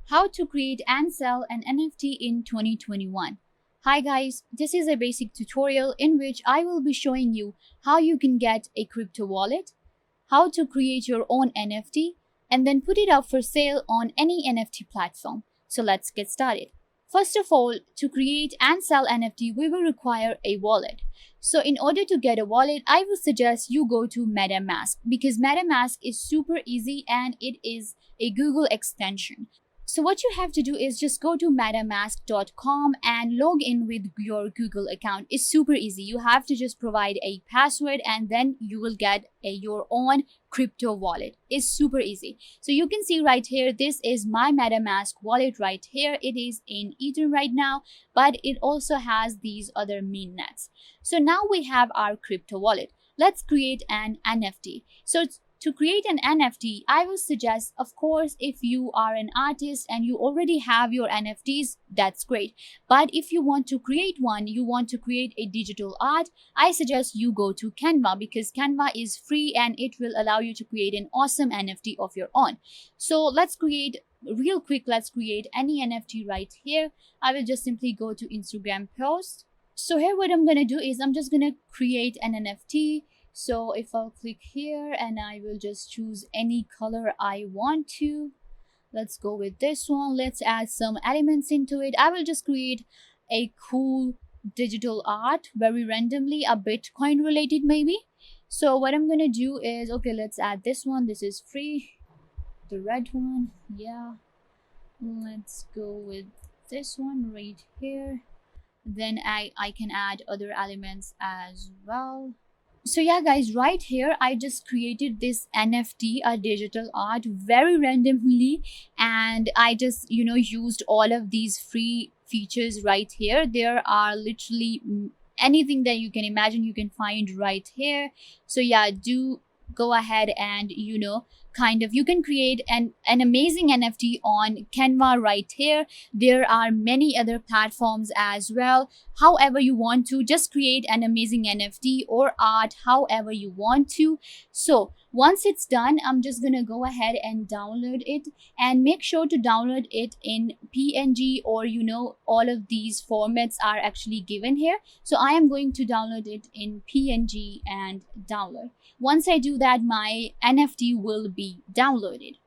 How to create and sell an NFT in 2021. Hi guys, this is a basic tutorial in which I will be showing you how you can get a crypto wallet, how to create your own NFT, and then put it up for sale on any NFT platform. So let's get started. First of all, to create and sell NFT, we will require a wallet. So in order to get a wallet, I would suggest you go to MetaMask because MetaMask is super easy and it is a Google extension. So what you have to do is just go to metamask.com and log in with your Google account. It's super easy. You have to just provide a password and then you will get your own crypto wallet. It's super easy. So you can see right here, this is my MetaMask wallet right here. It is in Ether right now, but it also has these other mainnets. So now we have our crypto wallet. Let's create an NFT. So to create an NFT, I would suggest, of course, if you are an artist and you already have your NFTs, that's great. But if you want to create one, you want to create a digital art, I suggest you go to Canva because Canva is free and it will allow you to create an awesome NFT of your own. So let's create real quick. Let's create any NFT right here. I will just simply go to Instagram post. So here what I'm going to do is I'm just going to create an NFT. So if I'll click here and I will just choose any color I want to. Let's go with this one. Let's add some elements into it. I will just create a cool digital art very randomly, a Bitcoin related maybe. So what I'm going to do is, okay, let's add this one. This is free. The red one. Yeah. Let's go with this one right here. Then I can add other elements as well. So yeah guys, right here I just created this NFT, a digital art, very randomly, and I just used all of these free features right here. There are literally anything that you can imagine you can find right here. So yeah, do go ahead and you can create an amazing NFT on Canva right here. There are many other platforms as well. However you want to, just create an amazing NFT or art however you want to. So once it's done, I'm just gonna go ahead and download it, and make sure to download it in PNG or all of these formats are actually given here. So I am going to download it in PNG and download. Once I do that, my NFT will be downloaded.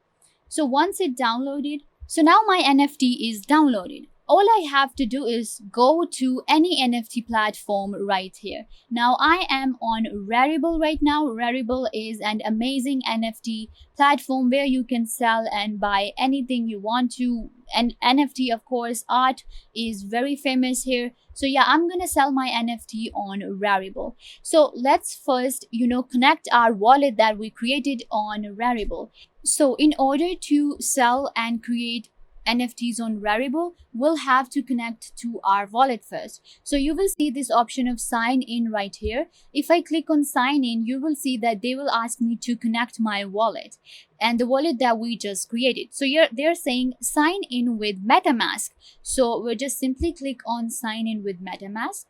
So once it downloaded, so now my NFT is downloaded. All I have to do is go to any NFT platform right here. Now I am on Rarible right now. Rarible is an amazing NFT platform where you can sell and buy anything you want to. And NFT, of course, art is very famous here. So yeah, I'm gonna sell my NFT on Rarible. So let's first, connect our wallet that we created on Rarible. So in order to sell and create NFTs on Rarible, we'll have to connect to our wallet first. So you will see this option of sign in right here. If I click on sign in, you will see that they will ask me to connect my wallet and the wallet that we just created. So they're saying sign in with MetaMask. So we'll just simply click on sign in with MetaMask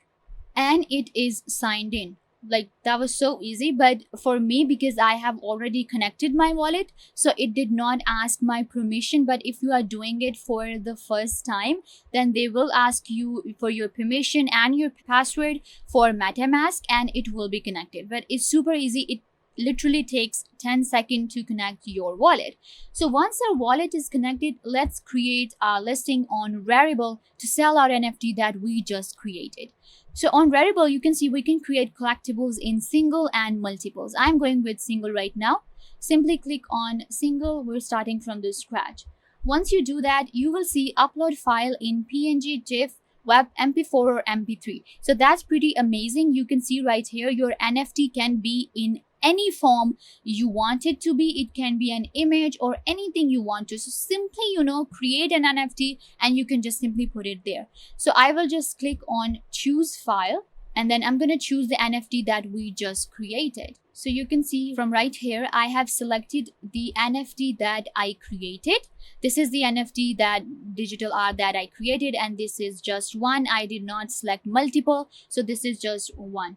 and it is signed in. Like, that was so easy. But for me, because I have already connected my wallet, so it did not ask my permission. But if you are doing it for the first time, then they will ask you for your permission and your password for MetaMask and it will be connected. But it's super easy. It literally takes 10 seconds to connect your wallet. So once our wallet is connected, let's create our listing on Rarible to sell our NFT that we just created. So on Rarible, you can see we can create collectibles in single and multiples. I'm going with single right now. Simply click on single. We're starting from the scratch. Once you do that, you will see upload file in PNG, GIF, web, MP4 or MP3. So that's pretty amazing. You can see right here your NFT can be in any form you want it to be. It can be an image or anything you want to. So simply create an NFT and you can just simply put it there. So I will just click on choose file and then I'm going to choose the NFT that we just created. So you can see from right here, I have selected the NFT that I created. This is the NFT, that digital art that I created, and this is just one. I did not select multiple, so this is just one.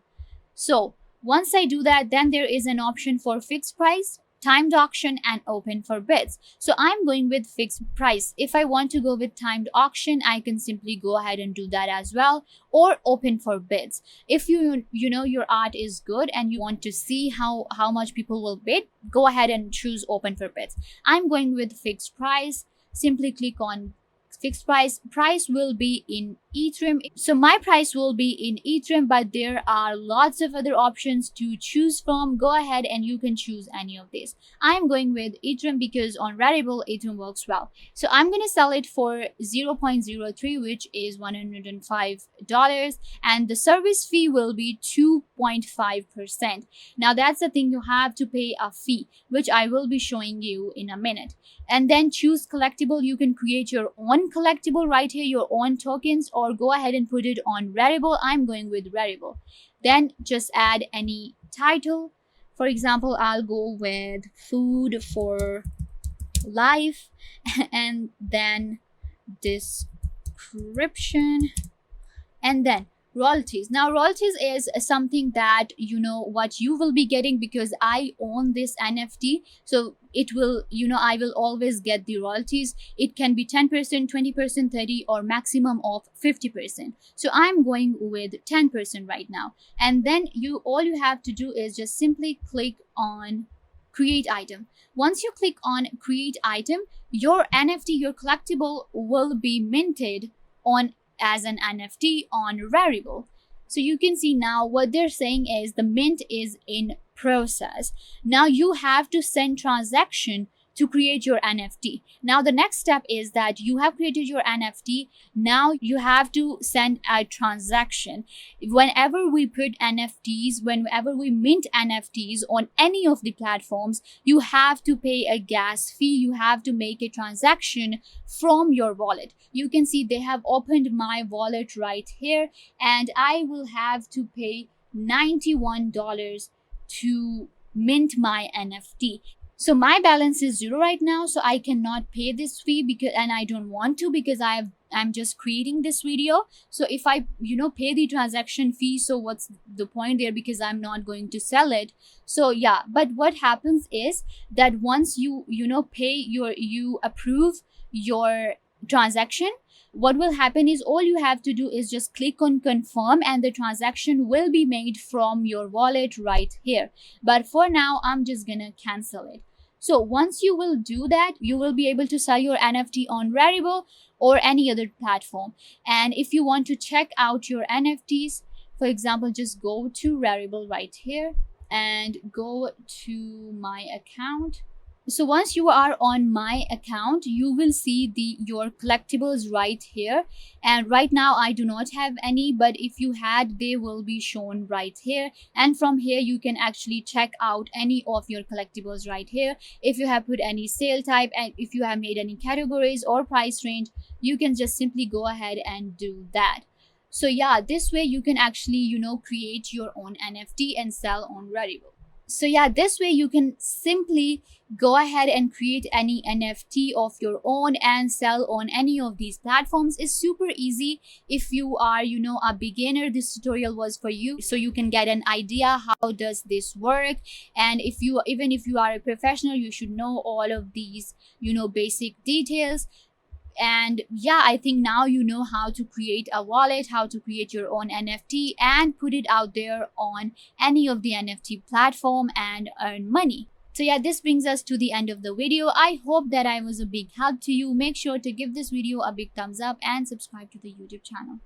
So once I do that, then there is an option for fixed price. timed auction, and open for bids. So I'm going with fixed price. If I want to go with timed auction, I can simply go ahead and do that as well, or open for bids. If you know your art is good and you want to see how much people will bid, go ahead and choose open for bids. I'm going with fixed price. Simply click on fixed price will be in Ethereum. So my price will be in Ethereum, but there are lots of other options to choose from. Go ahead and you can choose any of these. I'm going with Ethereum because on Rarible Ethereum works well. So I'm going to sell it for 0.03, which is $105, and the service fee will be 2.5%. Now that's the thing, you have to pay a fee, which I will be showing you in a minute. And then choose collectible. You can create your own collectible right here, your own tokens, or go ahead and put it on Rarible. I'm going with Rarible. Then just add any title. For example, I'll go with food for life, and then description, and then royalties. Now royalties is something that you know what you will be getting, because I own this NFT, so it will, you know, I will always get the royalties. It can be 10%, 20%, 30, or maximum of 50%. So I'm going with 10% right now. And then all you have to do is just simply click on create item. Once you click on create item, your NFT, your collectible, will be minted on as an NFT on Rarible. So you can see now what they're saying is the mint is in process. Now you have to send transaction to create your NFT. Now the next step is that you have created your NFT. Now you have to send a transaction. Whenever we put NFTs, whenever we mint NFTs on any of the platforms, you have to pay a gas fee. You have to make a transaction from your wallet. You can see they have opened my wallet right here, and I will have to pay $91 to mint my NFT. So my balance is 0 right now, so I cannot pay this fee, because, and I don't want to, because I'm just creating this video. So if I pay the transaction fee, so what's the point there, because I'm not going to sell it. So yeah, but what happens is that once you approve your transaction, what will happen is all you have to do is just click on confirm, and the transaction will be made from your wallet right here. But for now, I'm just gonna cancel it. So once you will do that, you will be able to sell your NFT on Rarible or any other platform. And if you want to check out your NFTs, for example, just go to Rarible right here and go to my account. So once you are on my account, you will see your collectibles right here. And right now I do not have any, but if you had, they will be shown right here. And from here you can actually check out any of your collectibles right here. If you have put any sale type, and if you have made any categories or price range, you can just simply go ahead and do that. So yeah, this way you can actually create your own NFT and sell on Rarible. So yeah, this way you can simply go ahead and create any NFT of your own and sell on any of these platforms. It's super easy. If you are a beginner, this tutorial was for you, so you can get an idea how does this work. And even if you are a professional, you should know all of these basic details. And yeah, I think now you know how to create a wallet, how to create your own NFT and put it out there on any of the NFT platform and earn money. So yeah, this brings us to the end of the video. I hope that I was a big help to you. Make sure to give this video a big thumbs up and subscribe to the YouTube channel.